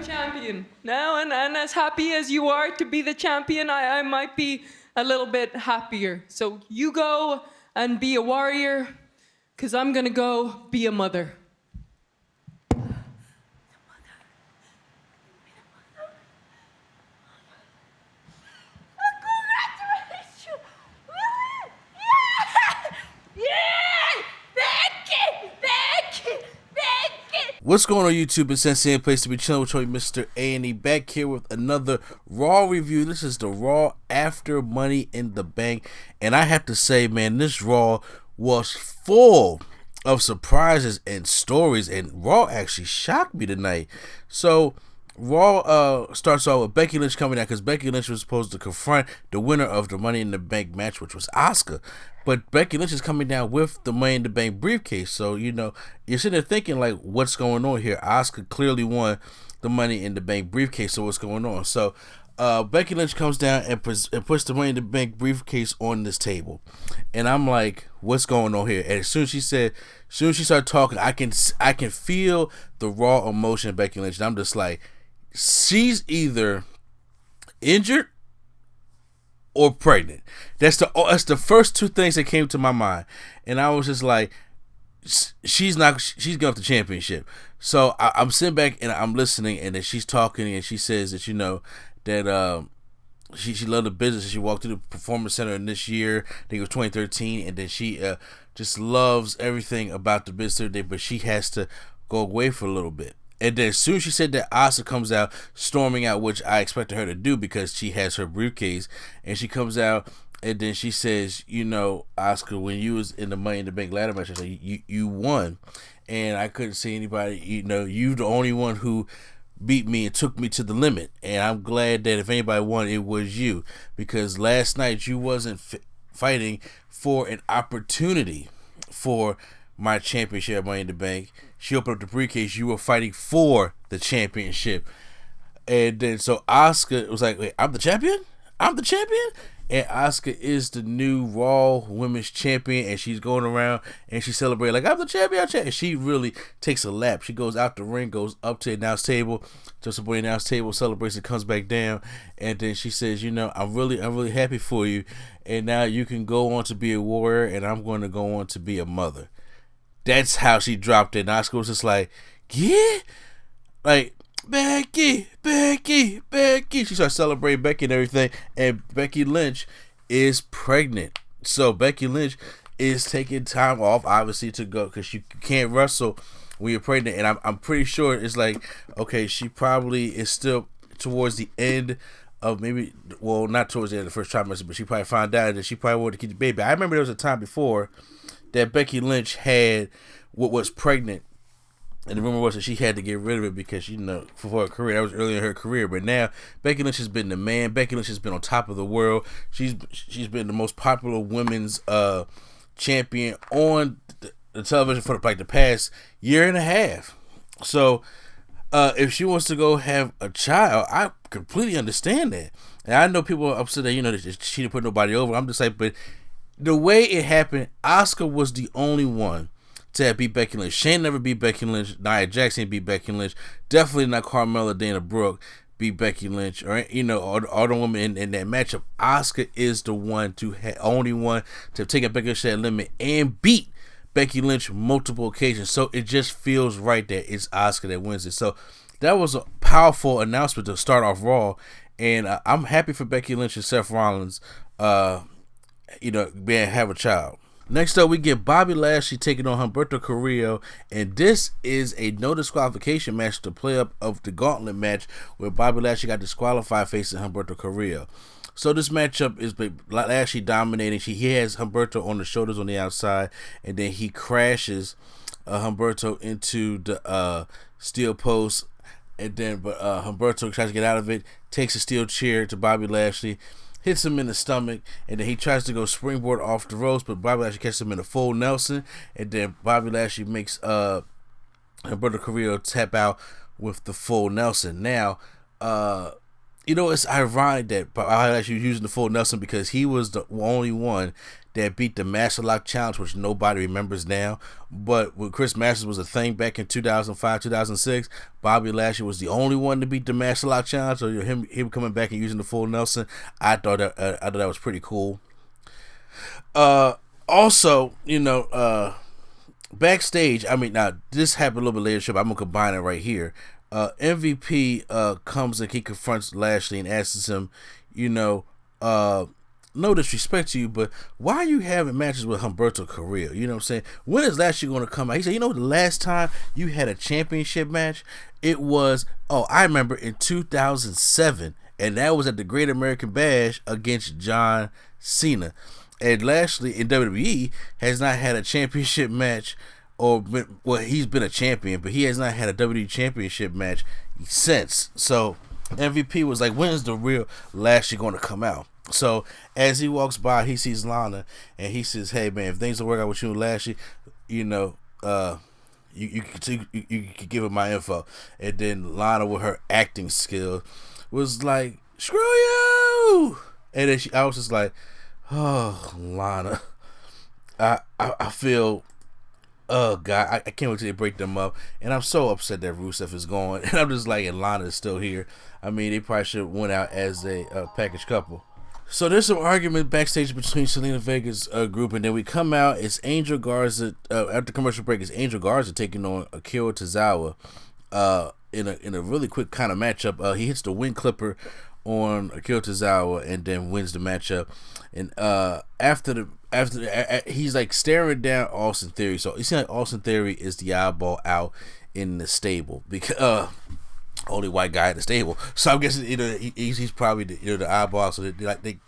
champion now, and as happy as you are to be the champion, I might be a little bit happier. So you go and be a warrior, because I'm going to go be a mother. What's going on YouTube? It's Sensei, a place to be chilling with Mr. A&E, back here with another Raw review. This is the Raw after Money in the Bank, and I have to say, man, this Raw was full of surprises and stories, and Raw actually shocked me tonight. So Raw starts off with Becky Lynch coming out, because Becky Lynch was supposed to confront the winner of the Money in the Bank match, which was Asuka. But Becky Lynch is coming down with the Money in the Bank briefcase. So, you know, you're sitting there thinking, like, what's going on here? Asuka clearly won the Money in the Bank briefcase, so what's going on? So Becky Lynch comes down and puts the Money in the Bank briefcase on this table. And I'm like, what's going on here? And as soon as she started talking, I can feel the raw emotion of Becky Lynch. And I'm just like, she's either injured or pregnant. That's the first two things that came to my mind, and I was just like, she's giving up the championship. So I'm sitting back and I'm listening, and then she's talking, and she says that, you know, that she loved the business, and she walked through the Performance Center in this year, I think it was 2013, and then she just loves everything about the business today, but she has to go away for a little bit. And then as soon as she said that, Asuka comes out, storming out, which I expected her to do because she has her briefcase. And she comes out, and then she says, you know, Asuka, when you was in the Money in the Bank ladder match, I said, you won. And I couldn't see anybody, you know, you the only one who beat me and took me to the limit. And I'm glad that if anybody won, it was you. Because last night you wasn't fighting for an opportunity for my championship, Money in the Bank. She opened up the briefcase. You were fighting for the championship. And then so Asuka was like, wait, I'm the champion? I'm the champion? And Asuka is the new Raw Women's Champion, and she's going around and she's celebrating like, I'm the champion, And she really takes a lap. She goes out the ring, goes up to the announce table, to the announce table, celebrates, and comes back down. And then she says, you know, I'm really happy for you. And now you can go on to be a warrior, and I'm going to go on to be a mother. That's how she dropped it. And Asuka was just like, yeah? Like, Becky. She started celebrating Becky and everything. And Becky Lynch is pregnant. So Becky Lynch is taking time off, obviously, to go, because you can't wrestle when you're pregnant. And I'm pretty sure it's like, okay, she probably is still towards the end of maybe, well, not towards the end of the first trimester, but she probably found out that she probably wanted to keep the baby. I remember there was a time before that Becky Lynch had what was pregnant, and the rumor was that she had to get rid of it because, you know, for her career, that was early in her career. But now Becky Lynch has been the man. Becky Lynch has been on top of the world. She's been the most popular women's champion on the television for like the past year and a half. So if she wants to go have a child, I completely understand that. And I know people are upset that, you know, that she didn't put nobody over. I'm just like, but the way it happened, Asuka was the only one to have beat Becky Lynch. Shane never beat Becky Lynch. Nia Jackson beat Becky Lynch. Definitely not Carmella, Dana Brooke beat Becky Lynch. Or, you know, all the women in that matchup. Asuka is the only one to have taken Becky Lynch to that limit and beat Becky Lynch multiple occasions. So it just feels right that it's Asuka that wins it. So that was a powerful announcement to start off Raw. And I'm happy for Becky Lynch and Seth Rollins, you know, have a child. Next up, we get Bobby Lashley taking on Humberto Carrillo, and this is a no disqualification match to play up of the gauntlet match where Bobby Lashley got disqualified facing Humberto Carrillo. So this matchup is Lashley dominating. He has Humberto on the shoulders on the outside, and then he crashes Humberto into the steel post, and then Humberto tries to get out of it, takes a steel chair to Bobby Lashley, hits him in the stomach, and then he tries to go springboard off the ropes, but Bobby Lashley catches him in a full Nelson, and then Bobby Lashley makes Humberto Carrillo tap out with the full Nelson. Now, you know, it's ironic that I actually using the full Nelson because he was the only one that beat the Master Lock Challenge, which nobody remembers now. But when Chris Masters was a thing back in 2005, 2006, Bobby Lashley was the only one to beat the Master Lock Challenge. So him coming back and using the full Nelson, I thought that was pretty cool. Also, you know, backstage, I mean, now this happened a little bit later, but I'm gonna combine it right here. MVP comes and he confronts Lashley and asks him, you know, no disrespect to you, but why are you having matches with Humberto Carrillo? You know what I'm saying? When is Lashley going to come out? He said, you know, the last time you had a championship match, it was, I remember in 2007, and that was at the Great American Bash against John Cena. And Lashley in WWE has not had a championship match, he's been a champion, but he has not had a WWE championship match since. So MVP was like, when is the real Lashley going to come out? So as he walks by, he sees Lana, and he says, hey man, if things don't work out with you and Lashley, you know, you could give him my info. And then Lana, with her acting skill, was like, screw you. And then I was just like, oh, Lana, I feel, oh God, I can't wait till they break them up. And I'm so upset that Rusev is gone. And I'm just like, and Lana is still here. I mean, they probably should have went out as a package couple. So there's some argument backstage between Selena Vega's group, and then we come out. It's Angel Garza after commercial break. It's Angel Garza taking on Akira Tozawa in a really quick kind of matchup. He hits the wing clipper on Akira Tozawa and then wins the matchup. And after he's like staring down Austin Theory. So you see, like Austin Theory is the eyeball out in the stable because only white guy in the stable. So I'm guessing he's probably the eyeball. So him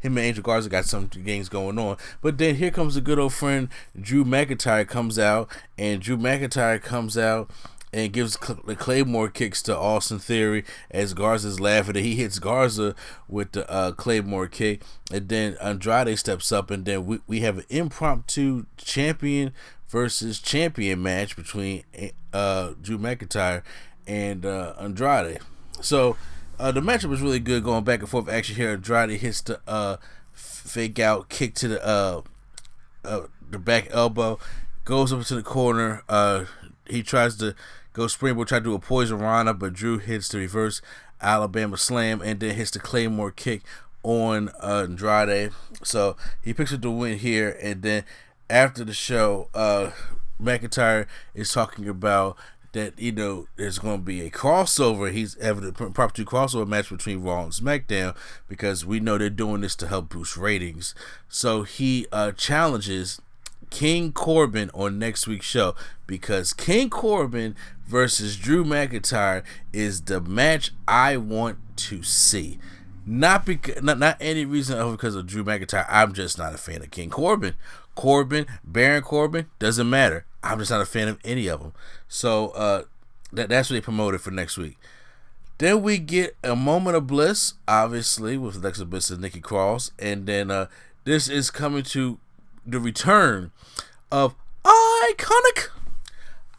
and Angel Garza got some games going on. But then here comes the good old friend Drew McIntyre comes out, and Drew McIntyre comes out and gives the Claymore kicks to Austin Theory as Garza's laughing. And he hits Garza with the Claymore kick, and then Andrade steps up, and then we have an impromptu champion versus champion match between Drew McIntyre and Andrade. So the matchup was really good, going back and forth action here. Andrade hits the fake out kick to the back elbow, goes up to the corner. He tries to go springboard, try to do a poison rana, but Drew hits the reverse Alabama slam and then hits the Claymore kick on Andrade. So he picks up the win here. And then after the show, McIntyre is talking about that, you know, there's going to be a crossover. He's having a proper crossover match between Raw and SmackDown because we know they're doing this to help boost ratings. So he challenges King Corbin on next week's show because King Corbin versus Drew McIntyre is the match I want to see. Not any reason other because of Drew McIntyre. I'm just not a fan of King Corbin. Baron Corbin, doesn't matter. I'm just not a fan of any of them. So that's what they promoted for next week. Then we get a moment of bliss, obviously, with Alexa Bliss and Nikki Cross. And then this is coming to the return of Iconic.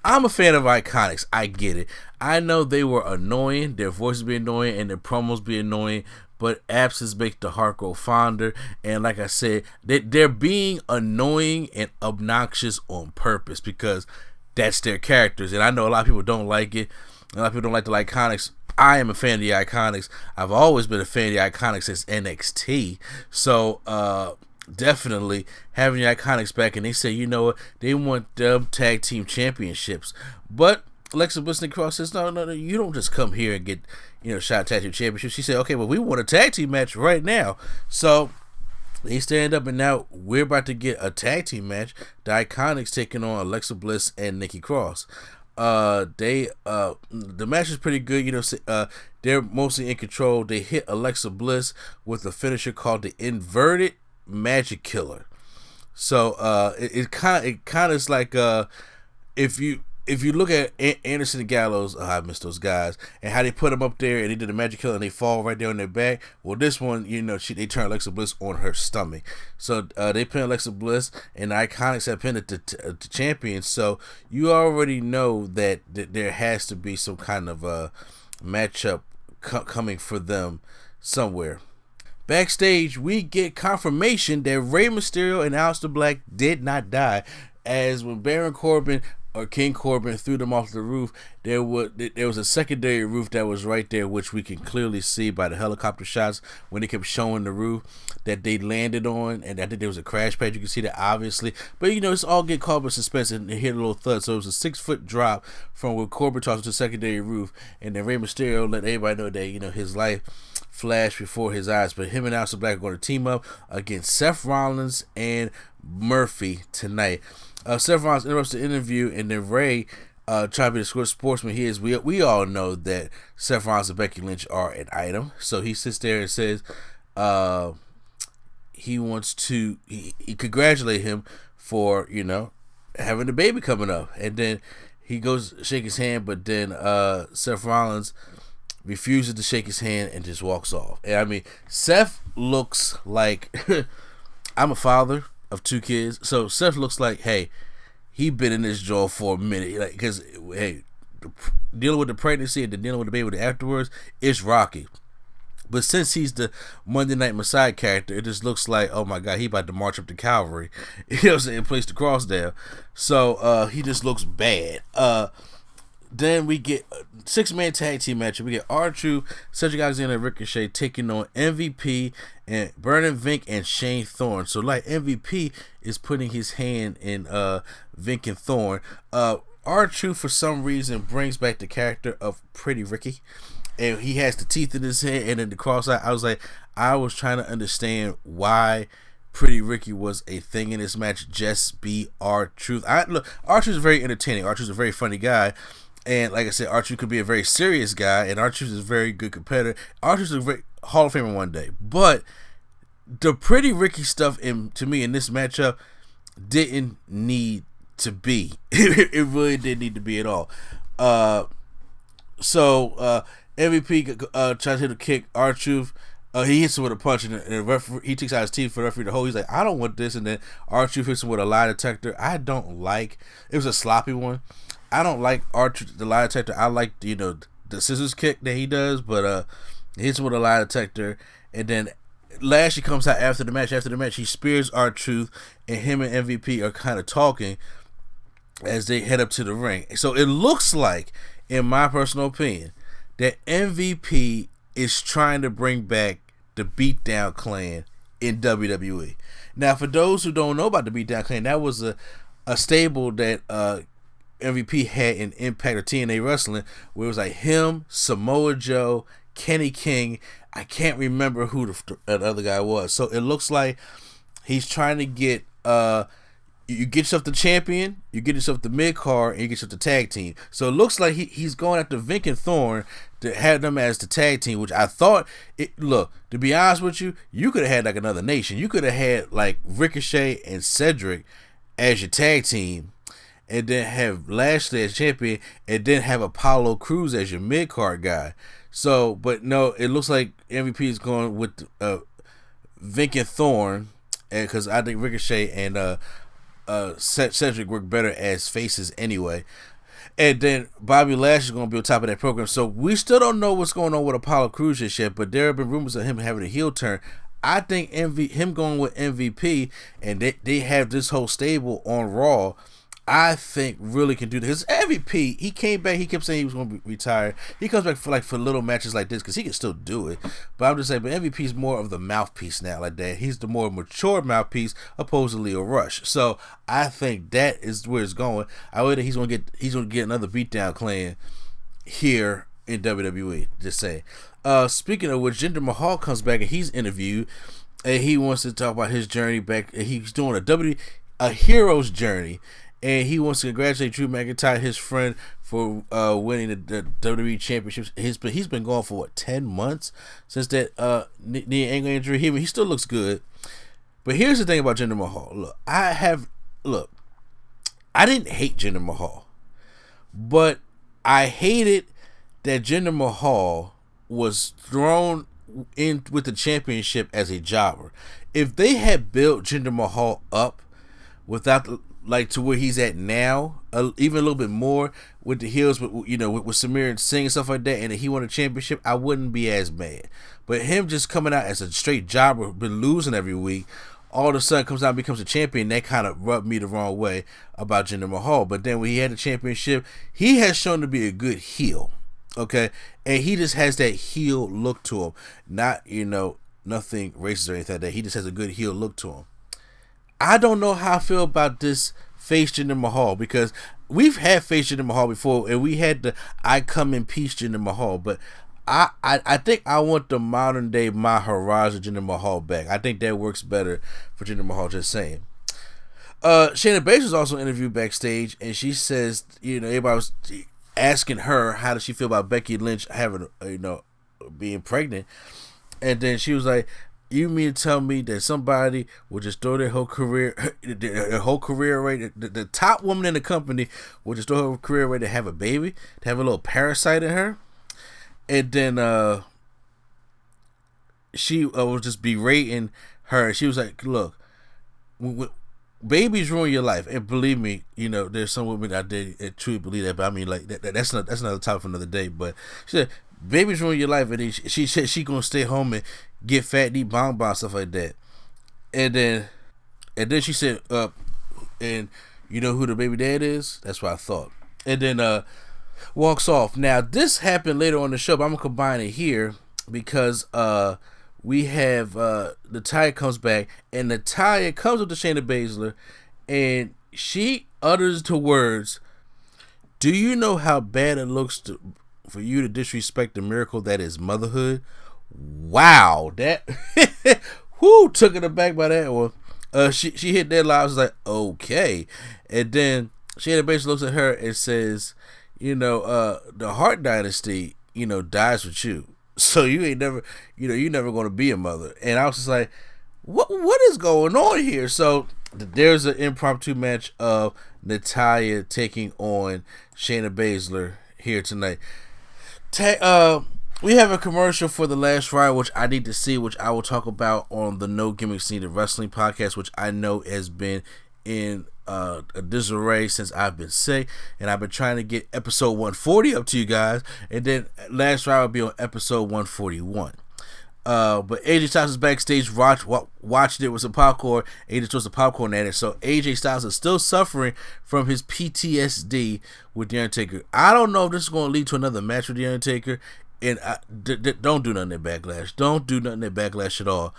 I'm a fan of Iconics. I get it. I know they were annoying. Their voices be annoying and their promos be annoying. But absence makes the heart grow fonder. And like I said, they're being annoying and obnoxious on purpose because that's their characters. And I know a lot of people don't like it. A lot of people don't like the Iconics. I am a fan of the Iconics. I've always been a fan of the Iconics since NXT. So, definitely having the Iconics back, and they say, you know what, they want them tag team championships. But Alexa Bliss and Cross says, no, you don't just come here and get, you know, shot tag team championships. She said, okay, well, we want a tag team match right now. So they stand up, and now we're about to get a tag team match. The Iconics taking on Alexa Bliss and Nikki Cross. The match is pretty good. You know, they're mostly in control. They hit Alexa Bliss with a finisher called the Inverted Magic Killer. So it kind of is like if you look at Anderson and Gallows, I miss those guys, and how they put them up there and they did a Magic Killer and they fall right there on their back. Well, this one, you know, they turn Alexa Bliss on her stomach. So they pin Alexa Bliss, and the Iconics have pinned the champion. So you already know that there has to be some kind of matchup coming for them somewhere. Backstage, we get confirmation that Rey Mysterio and Aleister Black did not die, as when Baron Corbin or King Corbin threw them off the roof, there was a secondary roof that was right there, which we can clearly see by the helicopter shots when they kept showing the roof that they landed on, and I think there was a crash pad. You can see that obviously, but it's all get caught with suspense and hear a little thud. So it was a 6-foot drop from where Corbin tossed to the secondary roof, and then Rey Mysterio let everybody know that his life flashed before his eyes. But him and Aleister Black are going to team up against Seth Rollins and Murphy tonight. Seth Rollins interrupts the interview, and then Ray trying to be the sportsman he is. We all know that Seth Rollins and Becky Lynch are an item. So he sits there and says he wants to he congratulate him for having a baby coming up, and then he goes to shake his hand, but then Seth Rollins refuses to shake his hand and just walks off. And I mean, Seth looks like I'm a father of 2 kids, so Seth looks like, hey, he been in this joint for a minute, like, because hey, dealing with the pregnancy and then dealing with the baby afterwards, it's rocky. But since he's the Monday Night Messiah character, it just looks like, oh my God, he about to march up to Calvary, and place the cross down. So he just looks bad. Then we get a 6-man tag team match. We get R-Truth, Cedric Alexander, and Ricochet taking on MVP and Vernon Vink and Shane Thorne. So like MVP is putting his hand in Vink and Thorne. R-Truth for some reason brings back the character of Pretty Ricky, and he has the teeth in his head and then the cross eye. I was trying to understand why Pretty Ricky was a thing in this match. Just be R-Truth. Look, R-Truth is very entertaining. R-Truth is a very funny guy. And like I said, R-Truth could be a very serious guy, and R-Truth is a very good competitor. R-Truth is a very Hall of Famer one day. But the Pretty Ricky stuff, to me, in this matchup, didn't need to be. It really didn't need to be at all. So MVP tries to hit a kick. R-Truth, he hits him with a punch, and the referee, he takes out his teeth for the referee to hold. He's like, I don't want this. And then R-Truth hits him with a lie detector. It was a sloppy one. I don't like the lie detector. I like the scissors kick that he does, but he hits him with a lie detector, and then Lashley comes out after the match. After the match, he spears R-Truth, and him and MVP are kind of talking as they head up to the ring. So it looks like, in my personal opinion, that MVP is trying to bring back the Beatdown Clan in WWE. Now, for those who don't know about the Beatdown Clan, that was a stable that MVP had in Impact or TNA Wrestling, where it was like him, Samoa Joe, Kenny King. I can't remember who the other guy was. So it looks like he's trying to get you get yourself the champion, you get yourself the mid card, and you get yourself the tag team. So it looks like he's going after Vink and Thorne to have them as the tag team, which I thought look, to be honest with you, you could have had like another nation. You could have had like Ricochet and Cedric as your tag team, and then have Lashley as champion, and then have Apollo Crews as your mid-card guy. So, but no, it looks like MVP is going with Vink and Thorne, because I think Ricochet and Cedric work better as faces anyway. And then Bobby Lashley is going to be on top of that program. So we still don't know what's going on with Apollo Crews just yet, but there have been rumors of him having a heel turn. I think him going with MVP, and they have this whole stable on Raw, I think really can do this. MVP, he came back. He kept saying he was going to be retired. He comes back for little matches like this because he can still do it. But I'm just saying, but MVP is more of the mouthpiece now, like that. He's the more mature mouthpiece opposed to Leo Rush. So I think that is where it's going. I would think he's going to get another Beatdown Clan here in WWE. Just saying. Speaking of which, Jinder Mahal comes back and he's interviewed, and he wants to talk about his journey back. He's doing a hero's journey. And he wants to congratulate Drew McIntyre, his friend, for winning the WWE Championship. He's been going for 10 months since that knee ankle injury. He still looks good. But here's the thing about Jinder Mahal. Look, I didn't hate Jinder Mahal, but I hated that Jinder Mahal was thrown in with the championship as a jobber. If they had built Jinder Mahal up without like to where he's at now, even a little bit more with the heels, with with Samir and Singh and stuff like that, and he won a championship, I wouldn't be as mad. But him just coming out as a straight jobber, been losing every week, all of a sudden comes out and becomes a champion, that kind of rubbed me the wrong way about Jinder Mahal. But then when he had the championship, he has shown to be a good heel, okay? And he just has that heel look to him. Not, nothing racist or anything like that. He just has a good heel look to him. I don't know how I feel about this face Jinder Mahal, because we've had face Jinder Mahal before, and we had the I come in peace Jinder Mahal, but I think I want the modern day Maharaja Jinder Mahal back. I think that works better for Jinder Mahal, just saying. Shayna Baszler was also interviewed backstage, and she says, everybody was asking her how does she feel about Becky Lynch having, being pregnant, and then she was like, "You mean to tell me that somebody would just throw their whole career away? The top woman in the company would just throw her career away to have a baby, to have a little parasite in her?" And then she was just berating her. She was like, "Look, babies ruin your life, and believe me, there's some women out there that truly believe that. But I mean, like that's another topic for another day." But she said, "Babies ruin your life," and she said she gonna stay home and get fat, and eat bonbons, stuff like that. And then she said, and you know who the baby dad is? That's what I thought. And then walks off. Now this happened later on the show, but I'm gonna combine it here because we have Natalya comes back, and Natalya comes up to Shayna Baszler, and she utters the words, "Do you know how bad it looks for you to disrespect the miracle that is motherhood?" Wow, that whoo, took it aback by that one. She hit that line. I was like, okay. And then Shayna Baszler looks at her and says, the Hart Dynasty, dies with you. So you ain't never, you're never going to be a mother. And I was just like, what is going on here? So there's an impromptu match of Natalya taking on Shayna Baszler here tonight. We have a commercial for the last ride, which I need to see, which I will talk about on the No Gimmicks Needed Wrestling podcast, which I know has been in a disarray since I've been sick, and I've been trying to get episode 140 up to you guys, and then last ride will be on episode 141. But AJ Styles is backstage watching it with some popcorn. AJ throws the popcorn at it. So AJ Styles is still suffering from his PTSD with The Undertaker. I don't know if this is going to lead to another match with The Undertaker. And don't do nothing at Backlash. Don't do nothing at Backlash at all.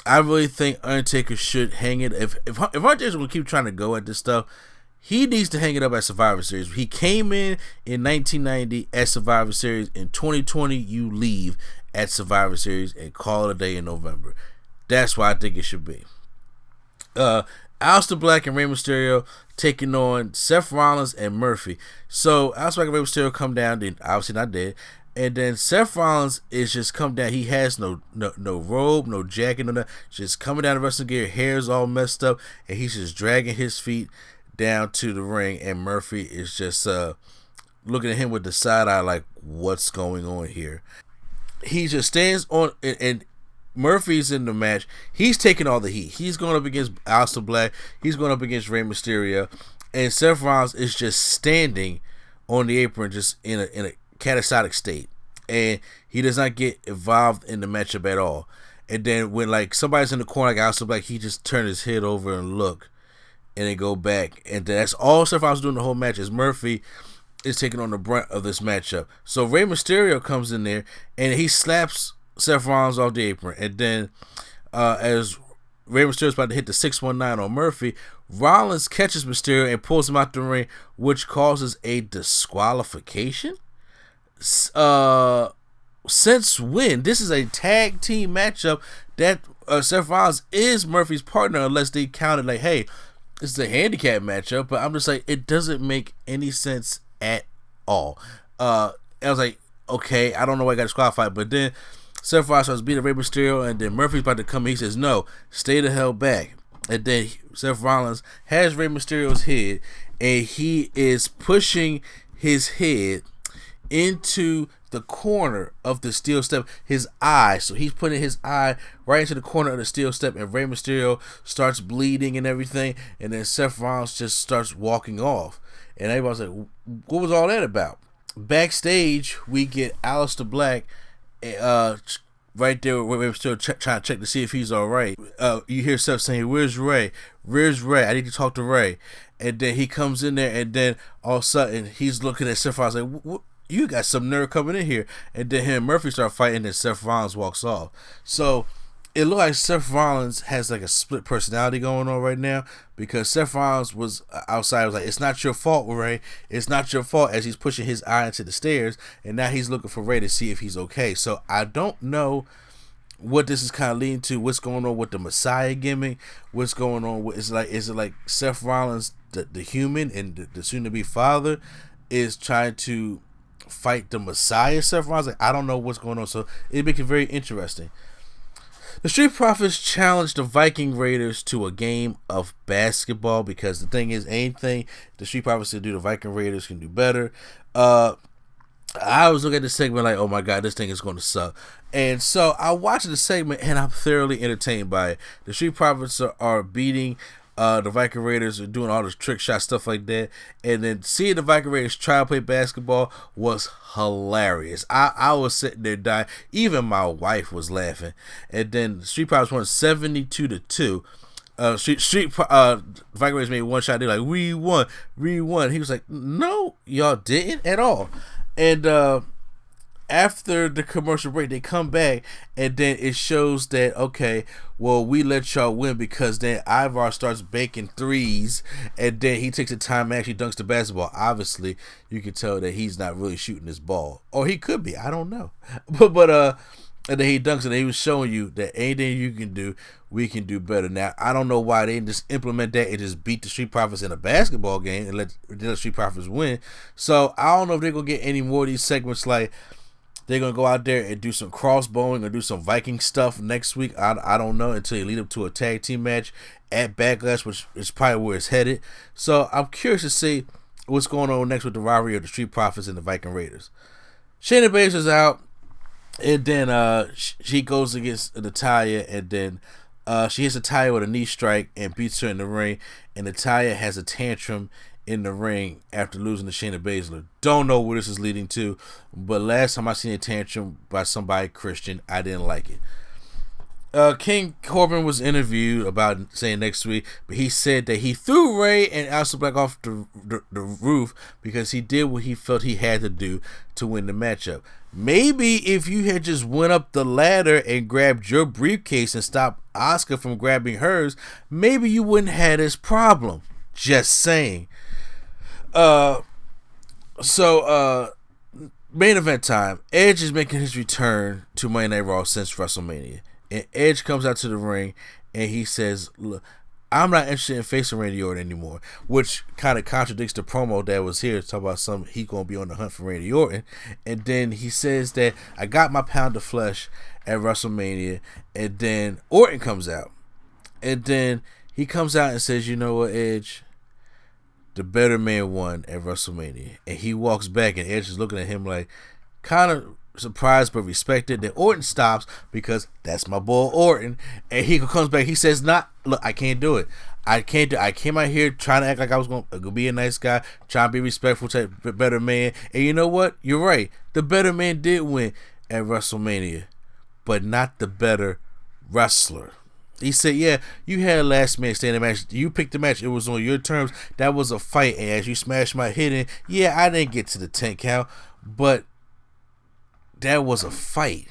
I really think Undertaker should hang it. If Undertaker's going to keep trying to go at this stuff, he needs to hang it up at Survivor Series. He came in 1990 at Survivor Series. In 2020, you leave at Survivor Series and call it a day in November. That's why I think it should be. Aleister Black and Rey Mysterio taking on Seth Rollins and Murphy. So Aleister Black and Rey Mysterio come down. They obviously not dead. And then Seth Rollins is just come down. He has no robe, no jacket, no nothing. Just coming down the wrestling gear, hair's all messed up, and he's just dragging his feet down to the ring. And Murphy is just looking at him with the side eye, like, what's going on here? He just stands on, and Murphy's in the match. He's taking all the heat. He's going up against Aleister Black. He's going up against Rey Mysterio, and Seth Rollins is just standing on the apron, just in a catastrophic state, and he does not get involved in the matchup at all. And then when somebody's in the corner, like Aleister Black, he just turn his head over and look, and then go back, and that's all Seth Rollins doing the whole match. Is Murphy is taking on the brunt of this matchup. So Rey Mysterio comes in there and he slaps Seth Rollins off the apron, and then as Rey Mysterio's about to hit the 619 on Murphy, Rollins catches Mysterio and pulls him out the ring, which causes a disqualification. Since when? This is a tag team matchup that Seth Rollins is Murphy's partner, unless they counted like, hey, this is a handicap matchup. But I'm just like, it doesn't make any sense at all. I was like, okay, I don't know why I got disqualified. But then Seth Rollins starts beating Rey Mysterio, and then Murphy's about to come in. He says, no, stay the hell back. And then Seth Rollins has Rey Mysterio's head, and he is pushing his head into the corner of the steel step, his eye. So he's putting his eye right into the corner of the steel step, and Rey Mysterio starts bleeding and everything, and then Seth Rollins just starts walking off. And everybody's like, what was all that about? Backstage, we get Aleister Black right there where we're still trying to check to see if he's all right. You hear Seth saying, where's Ray? Where's Ray? I need to talk to Ray. And then he comes in there, and then all of a sudden he's looking at Seth Rollins like, what? You got some nerve coming in here. And then him and Murphy start fighting, and Seth Rollins walks off. So it looked like Seth Rollins has like a split personality going on right now, because Seth Rollins was outside, was like, it's not your fault, Ray. It's not your fault, as he's pushing his eye into the stairs, and now he's looking for Ray to see if he's okay. So I don't know what this is kind of leading to, what's going on with the Messiah gimmick, what's going on with, is it like Seth Rollins, the human, and the soon-to-be father is trying to fight the Messiah, Seth Rollins? Like, I don't know what's going on, so it makes it very interesting. The Street Profits challenged the Viking Raiders to a game of basketball, because the thing is, anything the Street Profits can do, the Viking Raiders can do better. I was looking at this segment like, oh my god, this thing is going to suck. And so I watched the segment, and I'm thoroughly entertained by it. The Street Profits are beating the Viking Raiders, are doing all this trick shot stuff like that, and then seeing the Viking Raiders try to play basketball was hilarious. I was sitting there dying. Even my wife was laughing. And then the Street Profits won 72-2. Viking Raiders made one shot. They're like, we won. He was like, no, y'all didn't at all. And after the commercial break, they come back, and then it shows that, okay, well, we let y'all win, because then Ivar starts baking threes, and then he takes the time and actually dunks the basketball. Obviously, you can tell that he's not really shooting this ball, or he could be. I don't know, but and then he dunks, and he was showing you that anything you can do, we can do better. Now, I don't know why they didn't just implement that and just beat the Street Profits in a basketball game and let the Street Profits win. So I don't know if they're gonna get any more of these segments, like they're going to go out there and do some crossbowing or do some Viking stuff next week. I don't know, until you lead up to a tag team match at Backlash, which is probably where it's headed. So I'm curious to see what's going on next with the rivalry of the Street Profits and the Viking Raiders. Shayna Baszler's out, and then she goes against Natalya, and then she hits Natalya with a knee strike and beats her in the ring, and Natalya has a tantrum in the ring after losing to Shayna Baszler. Don't know where this is leading to, but last time I seen a tantrum by somebody Christian, I didn't like it. King Corbin was interviewed about saying next week, but he said that he threw Ray and Aleister Black off the roof because he did what he felt he had to do to win the matchup. Maybe if you had just went up the ladder and grabbed your briefcase and stopped Asuka from grabbing hers, maybe you wouldn't have this problem. Just saying. Main event time. Edge is making his return to Monday Night Raw since WrestleMania. And Edge comes out to the ring and he says, look, I'm not interested in facing Randy Orton anymore, which kind of contradicts the promo that was here. Talk about he gonna be on the hunt for Randy Orton. And then he says that I got my pound of flesh at WrestleMania. And then Orton comes out. And then he comes out and says, you know what, Edge? The better man won at WrestleMania. And he walks back, and Edge is looking at him like, kind of surprised but respected. Then Orton stops, because that's my boy Orton. And he comes back. He says, look, I can't do it. I came out here trying to act like I was going to be a nice guy, trying to be respectful to the better man. And you know what? You're right. The better man did win at WrestleMania, but not the better wrestler. He said, yeah, you had a last man standing match. You picked the match. It was on your terms. That was a fight. And as you smashed my head in, yeah, I didn't get to the 10 count, but that was a fight.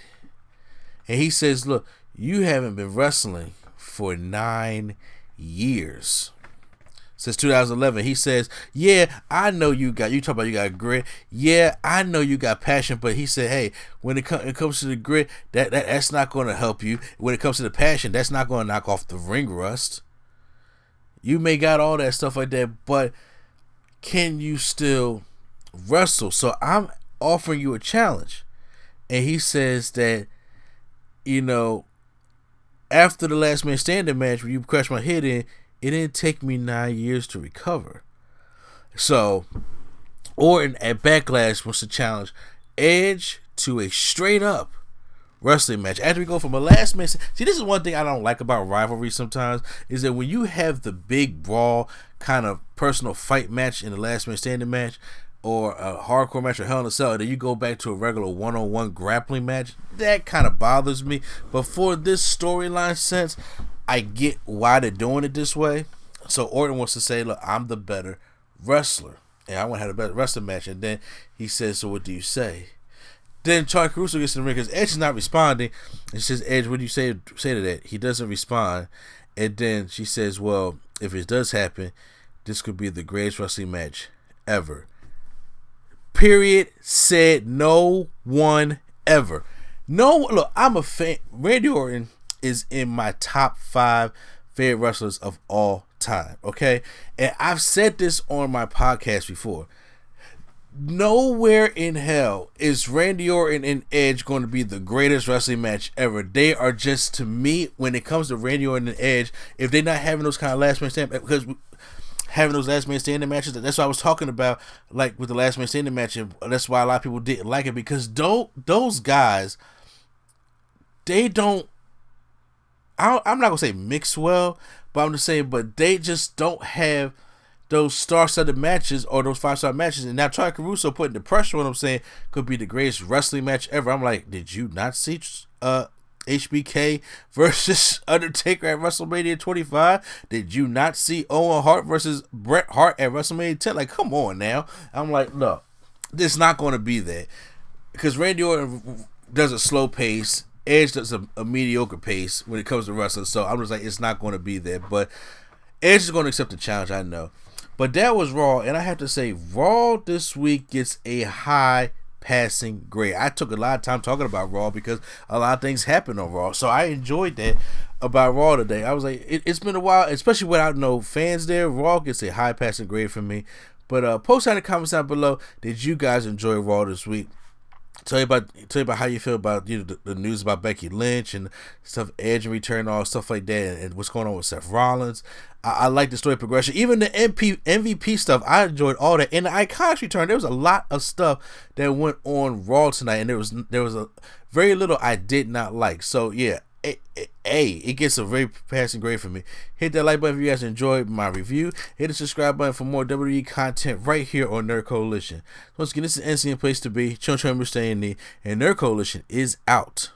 And he says, look, you haven't been wrestling for 9 years. Since 2011, he says, yeah, I know you talk about you got grit. Yeah, I know you got passion, but he said, hey, when it comes to the grit, that's not going to help you. When it comes to the passion, that's not going to knock off the ring rust. You may got all that stuff like that, but can you still wrestle? So I'm offering you a challenge. And he says that, you know, after the last man standing match where you crushed my head in, it didn't take me 9 years to recover. So, Orton at Backlash wants to challenge Edge to a straight up wrestling match. After we go from a last man, see, this is one thing I don't like about rivalry sometimes, is that when you have the big brawl kind of personal fight match in the last man standing match, or a hardcore match or Hell in a Cell, and then you go back to a regular one-on-one grappling match, that kind of bothers me. But for this storyline sense, I get why they're doing it this way. So Orton wants to say, look, I'm the better wrestler, and I want to have a better wrestling match. And then he says, so what do you say? Then Charlie Caruso gets in the ring because Edge is not responding. And she says, Edge, what do you say to that? He doesn't respond. And then she says, well, if it does happen, this could be the greatest wrestling match ever. Period. Said no one ever. No, look, I'm a fan. Randy Orton is in my top 5 favorite wrestlers of all time. Okay, and I've said this on my podcast before. Nowhere in hell is Randy Orton and Edge going to be the greatest wrestling match ever. They are just, to me, when it comes to Randy Orton and Edge, if they're not having those kind of last man stand, because having those last man standing matches, that's what I was talking about, like with the last man standing match, and that's why a lot of people didn't like it, because those guys, they don't, I'm not gonna say mix well, but I'm just saying, but they just don't have those star-studded matches or those 5-star matches. And now Charlie Caruso putting the pressure on him, saying could be the greatest wrestling match ever. I'm like, did you not see HBK versus Undertaker at WrestleMania 25? Did you not see Owen Hart versus Bret Hart at WrestleMania 10? Like, come on now. I'm like, no, it's not going to be that, because Randy Orton does a slow pace, Edge does a mediocre pace when it comes to wrestling. So I'm just like, it's not going to be there. But Edge is going to accept the challenge, I know. But that was Raw, and I have to say, Raw this week gets a high passing grade. I took a lot of time talking about Raw because a lot of things happened on Raw, so I enjoyed that about Raw today. I was like, it's been a while, especially without no fans there. Raw gets a high passing grade from me. But post down in the comments down below, did you guys enjoy Raw this week? Tell you about how you feel about the news about Becky Lynch and stuff, Edge and return, all stuff like that, and what's going on with Seth Rollins. I like the story progression, even the MVP stuff. I enjoyed all that, and the Iconics return. There was a lot of stuff that went on Raw tonight, and there was a very little I did not like. So yeah, it gets a very passing grade for me. Hit that like button if you guys enjoyed my review. Hit the subscribe button for more WWE content right here on Nerd Coalition. Once again, this is NC Place to Be. Chon Mr. A&E, and Nerd Coalition is out.